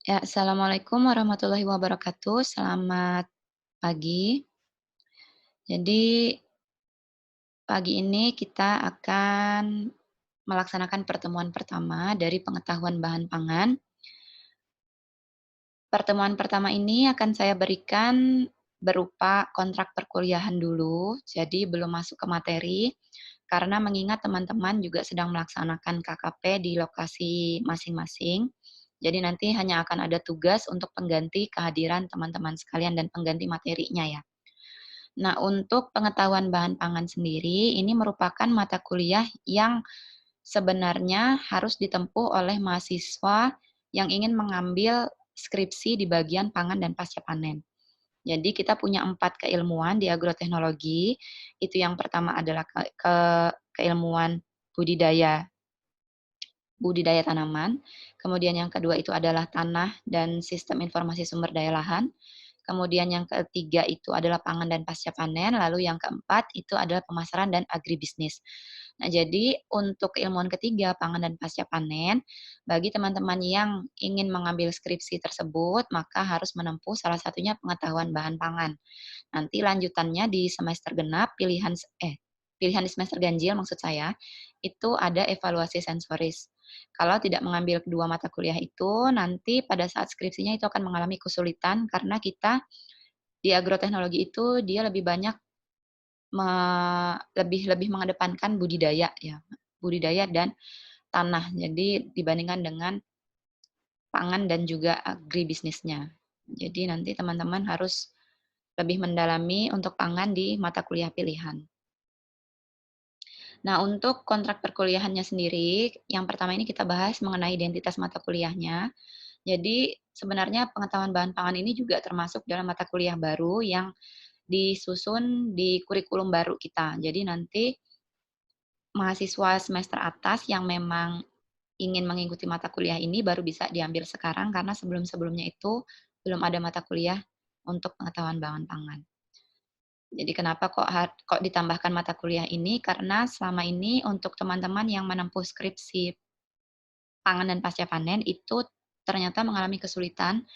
Ya, assalamualaikum warahmatullahi wabarakatuh. Selamat pagi. Jadi pagi ini kita akan melaksanakan pertemuan pertama dari pengetahuan bahan pangan. Pertemuan pertama ini akan saya berikan berupa kontrak perkuliahan dulu, jadi belum masuk ke materi, karena mengingat teman-teman juga sedang melaksanakan KKP di lokasi masing-masing. Jadi nanti hanya akan ada tugas untuk pengganti kehadiran teman-teman sekalian dan pengganti materinya ya. Nah, untuk pengetahuan bahan pangan sendiri, ini merupakan mata kuliah yang sebenarnya harus ditempuh oleh mahasiswa yang ingin mengambil skripsi di bagian pangan dan pasca panen. Jadi kita punya 4 keilmuan di agroteknologi, itu yang pertama adalah keilmuan budidaya budidaya tanaman, kemudian yang kedua itu adalah tanah dan sistem informasi sumber daya lahan, kemudian yang ketiga itu adalah pangan dan pasca panen, lalu yang keempat itu adalah pemasaran dan agribisnis. Nah, jadi untuk keilmuan ketiga, pangan dan pasca panen, bagi teman-teman yang ingin mengambil skripsi tersebut, maka harus menempuh salah satunya pengetahuan bahan pangan. Nanti lanjutannya di semester genap, pilihan di semester ganjil maksud saya, itu ada evaluasi sensoris. Kalau tidak mengambil kedua mata kuliah itu, nanti pada saat skripsinya itu akan mengalami kesulitan karena kita di agroteknologi itu dia lebih banyak me lebih lebih mengedepankan budidaya ya, budidaya dan tanah. Jadi dibandingkan dengan pangan dan juga agribisnisnya. Jadi nanti teman-teman harus lebih mendalami untuk pangan di mata kuliah pilihan. Nah, untuk kontrak perkuliahannya sendiri, yang pertama ini kita bahas mengenai identitas mata kuliahnya. Jadi, sebenarnya pengetahuan bahan pangan ini juga termasuk dalam mata kuliah baru yang disusun di kurikulum baru kita. Jadi nanti mahasiswa semester atas yang memang ingin mengikuti mata kuliah ini baru bisa diambil sekarang karena sebelum-sebelumnya itu belum ada mata kuliah untuk pengetahuan bahan pangan. Jadi kenapa kok ditambahkan mata kuliah ini, karena selama ini untuk teman-teman yang menempuh skripsi pangan dan pasca panen itu ternyata mengalami kesulitan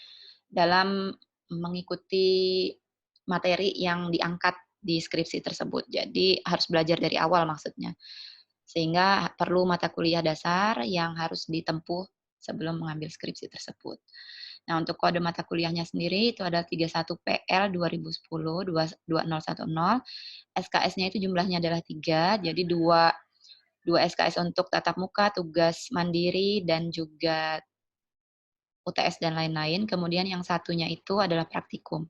dalam mengikuti materi yang diangkat di skripsi tersebut. Jadi harus belajar dari awal maksudnya. Sehingga perlu mata kuliah dasar yang harus ditempuh sebelum mengambil skripsi tersebut. Nah, untuk kode mata kuliahnya sendiri itu ada 31PL 2010 2010. SKS-nya itu jumlahnya adalah 3, jadi dua SKS untuk tatap muka, tugas mandiri, dan juga UTS dan lain-lain. Kemudian yang satunya itu adalah praktikum.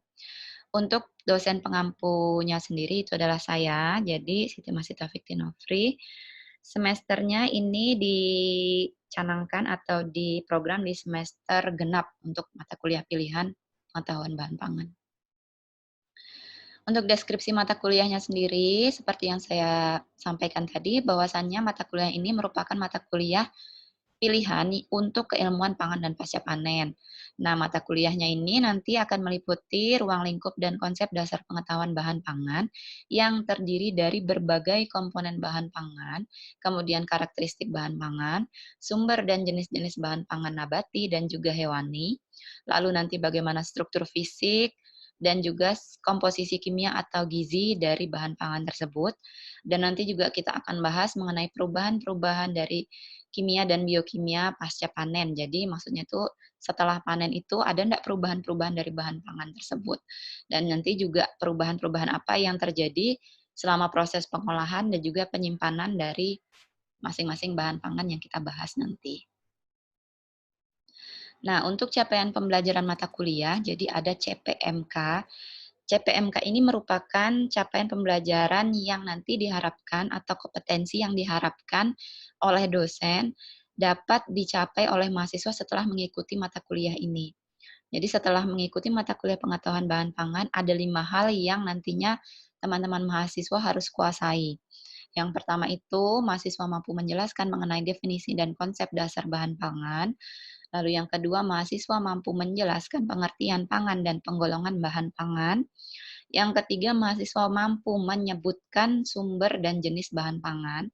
Untuk dosen pengampunya sendiri itu adalah saya, jadi Siti Masita Fiktinofri. Semesternya ini dicanangkan atau diprogram di semester genap untuk mata kuliah pilihan pengetahuan bahan pangan. Untuk deskripsi mata kuliahnya sendiri, seperti yang saya sampaikan tadi, bahwasannya mata kuliah ini merupakan mata kuliah pilihan untuk keilmuan pangan dan pasca panen. Nah, mata kuliahnya ini nanti akan meliputi ruang lingkup dan konsep dasar pengetahuan bahan pangan yang terdiri dari berbagai komponen bahan pangan, kemudian karakteristik bahan pangan, sumber dan jenis-jenis bahan pangan nabati dan juga hewani, lalu nanti bagaimana struktur fisik, dan juga komposisi kimia atau gizi dari bahan pangan tersebut. Dan nanti juga kita akan bahas mengenai perubahan-perubahan dari kimia dan biokimia pasca panen. Jadi maksudnya itu setelah panen itu ada enggak perubahan-perubahan dari bahan pangan tersebut. Dan nanti juga perubahan-perubahan apa yang terjadi selama proses pengolahan dan juga penyimpanan dari masing-masing bahan pangan yang kita bahas nanti. Nah, untuk capaian pembelajaran mata kuliah, jadi ada CPMK. CPMK ini merupakan capaian pembelajaran yang nanti diharapkan atau kompetensi yang diharapkan oleh dosen dapat dicapai oleh mahasiswa setelah mengikuti mata kuliah ini. Jadi setelah mengikuti mata kuliah pengetahuan bahan pangan, ada 5 hal yang nantinya teman-teman mahasiswa harus kuasai. Yang pertama itu, mahasiswa mampu menjelaskan mengenai definisi dan konsep dasar bahan pangan. Lalu yang kedua, mahasiswa mampu menjelaskan pengertian pangan dan penggolongan bahan pangan. Yang ketiga, mahasiswa mampu menyebutkan sumber dan jenis bahan pangan.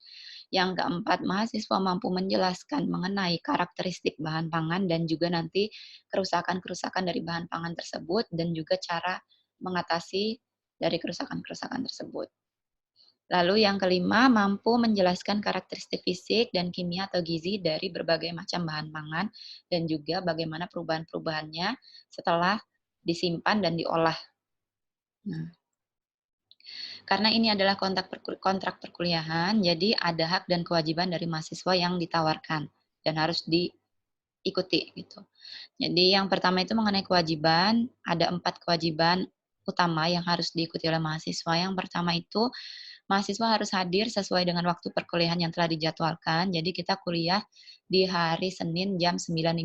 Yang keempat, mahasiswa mampu menjelaskan mengenai karakteristik bahan pangan dan juga nanti kerusakan-kerusakan dari bahan pangan tersebut dan juga cara mengatasi dari kerusakan-kerusakan tersebut. Lalu yang kelima, mampu menjelaskan karakteristik fisik dan kimia atau gizi dari berbagai macam bahan pangan dan juga bagaimana perubahan-perubahannya setelah disimpan dan diolah. Nah, karena ini adalah kontrak perkuliahan, jadi ada hak dan kewajiban dari mahasiswa yang ditawarkan dan harus diikuti gitu. Jadi yang pertama itu mengenai kewajiban, ada 4 kewajiban utama yang harus diikuti oleh mahasiswa. Yang pertama itu, mahasiswa harus hadir sesuai dengan waktu perkuliahan yang telah dijadwalkan. Jadi kita kuliah di hari Senin jam 9.50,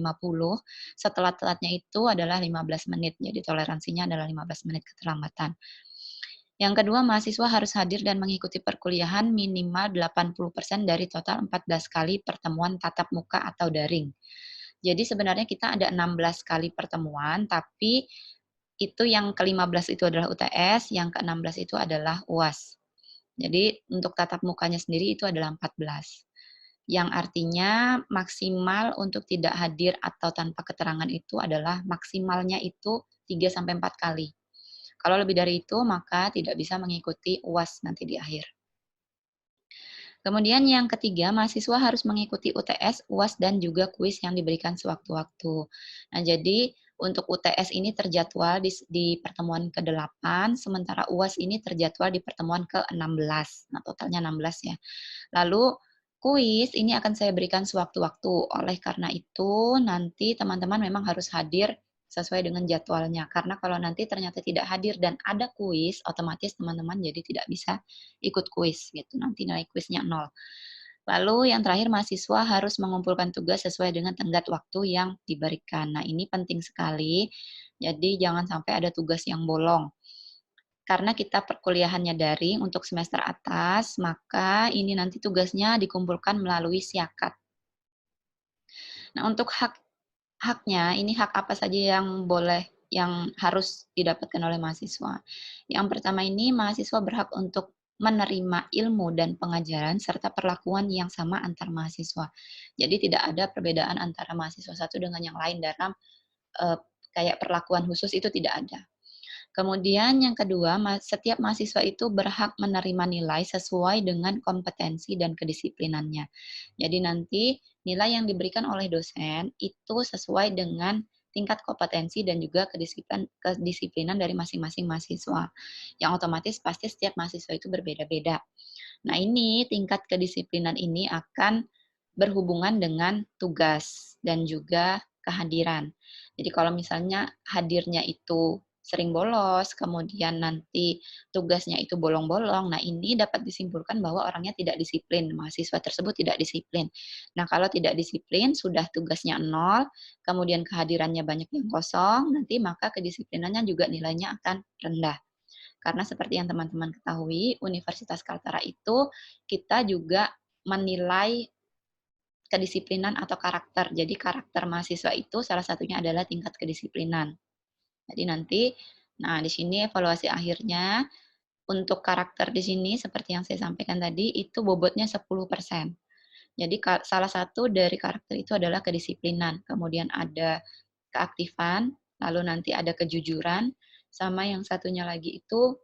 setelat-telatnya itu adalah 15 menit, jadi toleransinya adalah 15 menit keterlambatan. Yang kedua, mahasiswa harus hadir dan mengikuti perkuliahan minimal 80% dari total 14 kali pertemuan tatap muka atau daring. Jadi sebenarnya kita ada 16 kali pertemuan, tapi itu yang ke-15 itu adalah UTS, yang ke-16 itu adalah UAS. Jadi untuk tatap mukanya sendiri itu adalah 14. Yang artinya maksimal untuk tidak hadir atau tanpa keterangan itu adalah maksimalnya itu 3 sampai 4 kali. Kalau lebih dari itu, maka tidak bisa mengikuti UAS nanti di akhir. Kemudian yang ketiga, mahasiswa harus mengikuti UTS, UAS, dan juga kuis yang diberikan sewaktu-waktu. Nah, jadi untuk UTS ini terjadwal di pertemuan ke-8, sementara UAS ini terjadwal di pertemuan ke-16. Nah, totalnya 16 ya. Lalu kuis ini akan saya berikan sewaktu-waktu. Oleh karena itu, nanti teman-teman memang harus hadir sesuai dengan jadwalnya. Karena kalau nanti ternyata tidak hadir dan ada kuis, otomatis teman-teman jadi tidak bisa ikut kuis gitu. Nanti nilai kuisnya 0. Lalu yang terakhir, mahasiswa harus mengumpulkan tugas sesuai dengan tenggat waktu yang diberikan. Nah, ini penting sekali. Jadi jangan sampai ada tugas yang bolong. Karena kita perkuliahannya daring untuk semester atas, maka ini nanti tugasnya dikumpulkan melalui Siakat. Nah, untuk haknya, ini hak apa saja yang boleh, yang harus didapatkan oleh mahasiswa. Yang pertama ini, mahasiswa berhak untuk menerima ilmu dan pengajaran serta perlakuan yang sama antar mahasiswa. Jadi tidak ada perbedaan antara mahasiswa satu dengan yang lain dalam kayak perlakuan khusus itu tidak ada. Kemudian yang kedua, setiap mahasiswa itu berhak menerima nilai sesuai dengan kompetensi dan kedisiplinannya. Jadi nanti nilai yang diberikan oleh dosen itu sesuai dengan tingkat kompetensi dan juga kedisiplinan dari masing-masing mahasiswa. Yang otomatis pasti setiap mahasiswa itu berbeda-beda. Nah, ini tingkat kedisiplinan ini akan berhubungan dengan tugas dan juga kehadiran. Jadi kalau misalnya hadirnya itu sering bolos, kemudian nanti tugasnya itu bolong-bolong, nah ini dapat disimpulkan bahwa orangnya tidak disiplin, mahasiswa tersebut tidak disiplin. Nah, kalau tidak disiplin, sudah tugasnya 0, kemudian kehadirannya banyak yang kosong, nanti maka kedisiplinannya juga nilainya akan rendah. Karena seperti yang teman-teman ketahui, Universitas Kaltara itu kita juga menilai kedisiplinan atau karakter. Jadi karakter mahasiswa itu salah satunya adalah tingkat kedisiplinan. Jadi nanti, nah di sini evaluasi akhirnya untuk karakter di sini seperti yang saya sampaikan tadi itu bobotnya 10%. Jadi salah satu dari karakter itu adalah kedisiplinan, kemudian ada keaktifan, lalu nanti ada kejujuran, sama yang satunya itu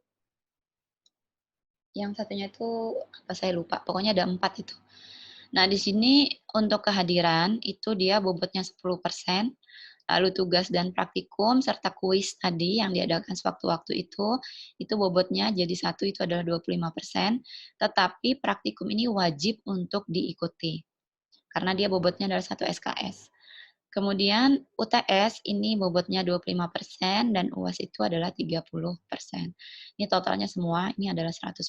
apa saya lupa, pokoknya ada 4 itu. Nah, di sini untuk kehadiran itu dia bobotnya 10%, lalu tugas dan praktikum serta kuis tadi yang diadakan sewaktu-waktu itu bobotnya jadi satu itu adalah 25%, tetapi praktikum ini wajib untuk diikuti, karena dia bobotnya adalah 1 SKS. Kemudian UTS ini bobotnya 25% dan UAS itu adalah 30%. Ini totalnya semua ini adalah 100%.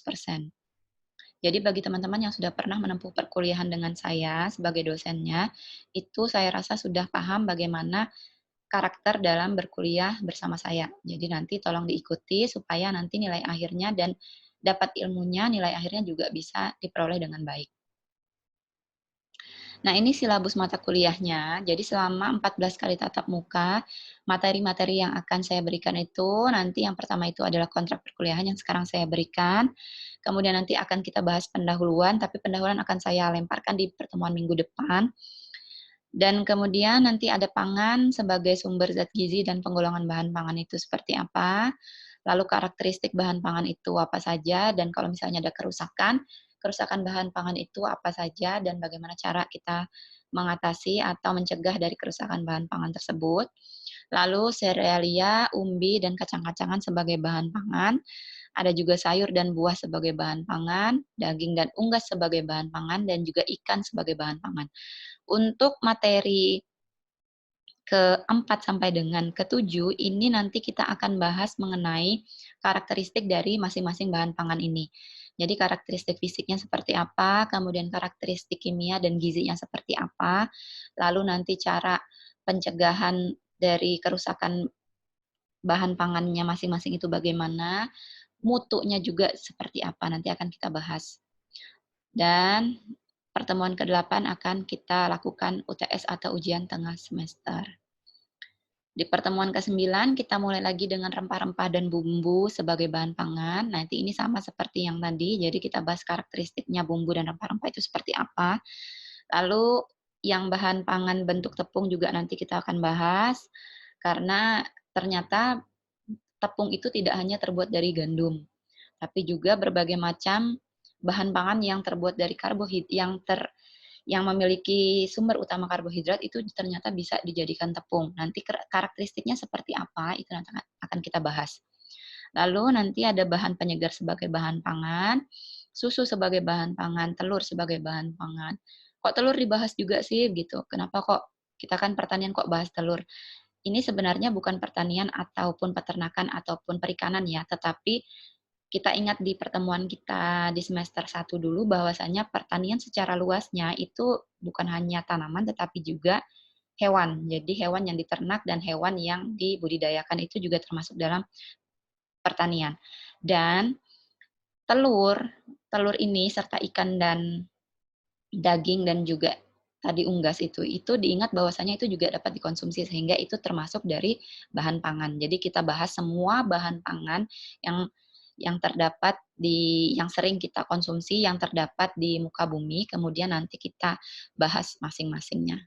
Jadi bagi teman-teman yang sudah pernah menempuh perkuliahan dengan saya sebagai dosennya, itu saya rasa sudah paham bagaimana karakter dalam berkuliah bersama saya. Jadi nanti tolong diikuti supaya nanti nilai akhirnya dan dapat ilmunya, nilai akhirnya juga bisa diperoleh dengan baik. Nah, ini silabus mata kuliahnya. Jadi selama 14 kali tatap muka, materi-materi yang akan saya berikan itu nanti yang pertama itu adalah kontrak perkuliahan yang sekarang saya berikan. Kemudian nanti akan kita bahas pendahuluan, tapi pendahuluan akan saya lemparkan di pertemuan minggu depan. Dan kemudian nanti ada pangan sebagai sumber zat gizi dan penggolongan bahan pangan itu seperti apa, lalu karakteristik bahan pangan itu apa saja, dan kalau misalnya ada kerusakan, kerusakan bahan pangan itu apa saja, dan bagaimana cara kita mengatasi atau mencegah dari kerusakan bahan pangan tersebut. Lalu serealia, umbi, dan kacang-kacangan sebagai bahan pangan. Ada juga sayur dan buah sebagai bahan pangan, daging dan unggas sebagai bahan pangan, dan juga ikan sebagai bahan pangan. Untuk materi keempat sampai dengan ketujuh, ini nanti kita akan bahas mengenai karakteristik dari masing-masing bahan pangan ini. Jadi karakteristik fisiknya seperti apa, kemudian karakteristik kimia dan gizinya seperti apa, lalu nanti cara pencegahan dari kerusakan bahan pangannya masing-masing itu bagaimana, mutunya juga seperti apa, nanti akan kita bahas. Dan pertemuan ke-8 akan kita lakukan UTS atau ujian tengah semester. Di pertemuan ke-9 kita mulai lagi dengan rempah-rempah dan bumbu sebagai bahan pangan. Nanti ini sama seperti yang tadi, jadi kita bahas karakteristiknya bumbu dan rempah-rempah itu seperti apa. Lalu yang bahan pangan bentuk tepung juga nanti kita akan bahas, karena ternyata tepung itu tidak hanya terbuat dari gandum, tapi juga berbagai macam bahan pangan yang terbuat dari karbohidrat yang memiliki sumber utama karbohidrat itu ternyata bisa dijadikan tepung. Nanti karakteristiknya seperti apa itu nanti akan kita bahas. Lalu nanti ada bahan penyegar sebagai bahan pangan, susu sebagai bahan pangan, telur sebagai bahan pangan. Kok telur dibahas juga sih gitu? Kenapa kok kita kan pertanian kok bahas telur? Ini sebenarnya bukan pertanian ataupun peternakan ataupun perikanan ya, tetapi kita ingat di pertemuan kita di semester 1 dulu bahwasanya pertanian secara luasnya itu bukan hanya tanaman tetapi juga hewan. Jadi hewan yang diternak dan hewan yang dibudidayakan itu juga termasuk dalam pertanian. Dan telur, telur ini serta ikan dan daging dan juga tadi unggas itu diingat bahwasanya itu juga dapat dikonsumsi sehingga itu termasuk dari bahan pangan. Jadi kita bahas semua bahan pangan yang terdapat yang sering kita konsumsi, yang terdapat di muka bumi, kemudian nanti kita bahas masing-masingnya.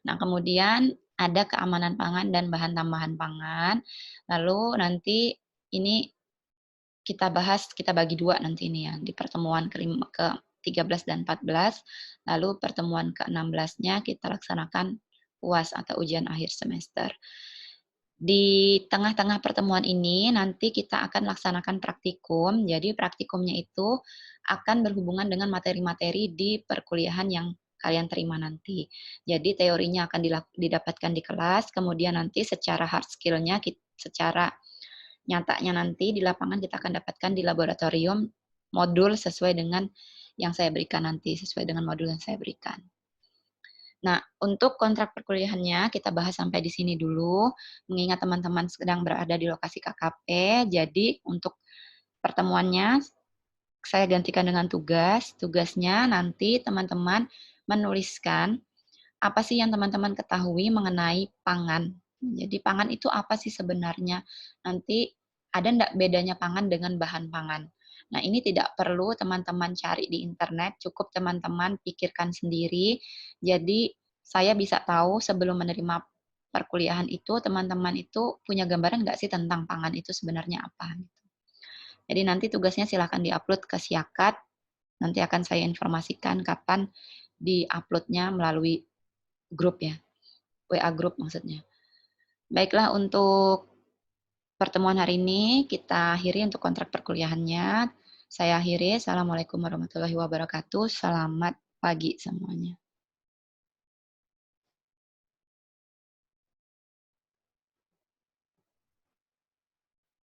Nah, kemudian ada keamanan pangan dan bahan tambahan pangan. Lalu nanti ini kita bahas, kita bagi dua nanti ini ya, di pertemuan ke-13 dan 14, lalu pertemuan ke-16-nya kita laksanakan UAS atau ujian akhir semester. Di tengah-tengah pertemuan ini nanti kita akan laksanakan praktikum, jadi praktikumnya itu akan berhubungan dengan materi-materi di perkuliahan yang kalian terima nanti. Jadi teorinya akan didapatkan di kelas, kemudian nanti secara hard skill-nya, secara nyatanya nanti di lapangan kita akan dapatkan di laboratorium modul sesuai dengan yang saya berikan nanti, sesuai dengan modul yang saya berikan. Nah, untuk kontrak perkuliahannya kita bahas sampai di sini dulu, mengingat teman-teman sedang berada di lokasi KKP, jadi untuk pertemuannya saya gantikan dengan tugas. Tugasnya nanti teman-teman menuliskan apa sih yang teman-teman ketahui mengenai pangan. Jadi pangan itu apa sih sebenarnya? Nanti ada enggak bedanya pangan dengan bahan pangan? Nah, ini tidak perlu teman-teman cari di internet, cukup teman-teman pikirkan sendiri. Jadi, saya bisa tahu sebelum menerima perkuliahan itu, teman-teman itu punya gambaran nggak sih tentang pangan itu sebenarnya apa? Gitu. Jadi nanti tugasnya silakan di-upload ke Siakat, nanti akan saya informasikan kapan di-upload-nya melalui grup ya, WA grup maksudnya. Baiklah, untuk pertemuan hari ini kita akhiri untuk kontrak perkuliahannya. Saya akhiri. Assalamualaikum warahmatullahi wabarakatuh. Selamat pagi semuanya.